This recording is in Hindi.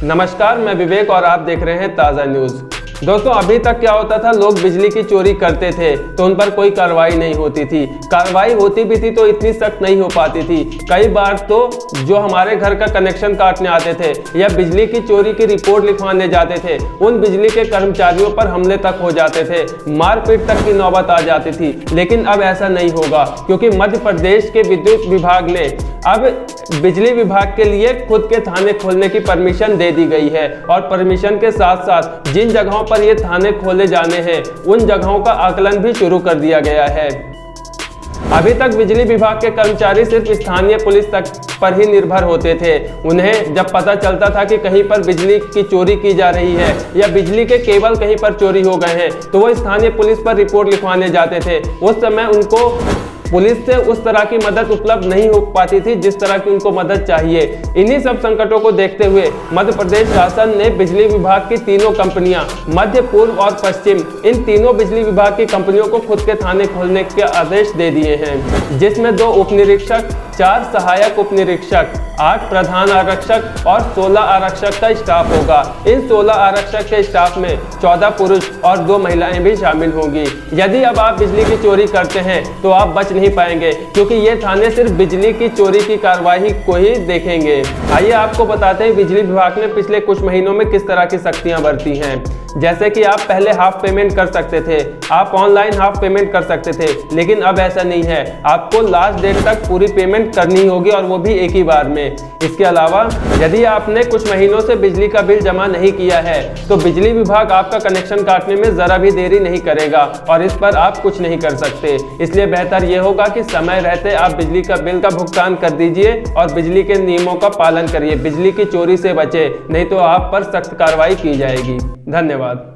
नमस्कार, मैं विवेक और आप देख रहे हैं ताज़ा न्यूज़। दोस्तों, अभी तक क्या होता था, लोग बिजली की चोरी करते थे तो उन पर कोई कार्रवाई नहीं होती थी। कार्रवाई होती भी थी तो इतनी सख्त नहीं हो पाती थी। कई बार तो जो हमारे घर का कनेक्शन काटने आते थे या बिजली की चोरी की रिपोर्ट लिखवाने जाते थे, उन बिजली के कर्मचारियों पर हमले तक हो जाते थे, मारपीट तक की नौबत आ जाती थी। लेकिन अब ऐसा नहीं होगा, क्योंकि मध्य प्रदेश के विद्युत विभाग ने अब बिजली विभाग के लिए खुद के थाने खोलने की परमिशन दे दी गई है। और परमिशन के साथ साथ जिन जगहों पर ये थाने खोले जाने हैं, उन जगहों का आकलन भी शुरू कर दिया गया है। अभी तक बिजली विभाग के कर्मचारी सिर्फ स्थानीय पुलिस तक पर ही निर्भर होते थे। उन्हें जब पता चलता था कि कहीं पर बिजली की चोरी की जा रही है या बिजली के केबल कहीं पर चोरी हो गए हैं, तो वो स्थानीय पुलिस पर रिपोर्ट लिखवाने जाते थे। उस समय उनको पुलिस से उस तरह की मदद उपलब्ध नहीं हो पाती थी जिस तरह की उनको मदद चाहिए। इन्हीं सब संकटों को देखते हुए मध्य प्रदेश शासन ने बिजली विभाग की तीनों कंपनियां, मध्य, पूर्व और पश्चिम, इन तीनों बिजली विभाग की कंपनियों को खुद के थाने खोलने के आदेश दे दिए हैं, जिसमें 2 उप निरीक्षक, 4 सहायक उप निरीक्षक, 8 प्रधान आरक्षक और 16 आरक्षक का स्टाफ होगा। इन 16 आरक्षक के स्टाफ में 14 पुरुष और 2 महिलाएं भी शामिल होंगी। यदि अब आप बिजली की चोरी करते हैं तो आप बच नहीं पाएंगे, क्योंकि ये थाने सिर्फ बिजली की चोरी की कार्रवाई को ही देखेंगे। आइए आपको बताते हैं बिजली विभाग ने पिछले कुछ महीनों में किस तरह की सख्तियां बरती हैं। जैसे कि आप पहले हाफ पेमेंट कर सकते थे, आप ऑनलाइन हाफ पेमेंट कर सकते थे, लेकिन अब ऐसा नहीं है। आपको लास्ट डेट तक पूरी पेमेंट करनी होगी और वो भी एक ही बार में। इसके अलावा यदि आपने कुछ महीनों से बिजली का बिल जमा नहीं किया है तो बिजली विभाग आपका कनेक्शन काटने में जरा भी देरी नहीं करेगा और इस पर आप कुछ नहीं कर सकते। इसलिए बेहतर यह होगा कि समय रहते आप बिजली का बिल का भुगतान कर दीजिए और बिजली के नियमों का पालन करिए। बिजली की चोरी से बचे, नहीं तो आप पर सख्त कार्रवाई की जाएगी। धन्यवाद।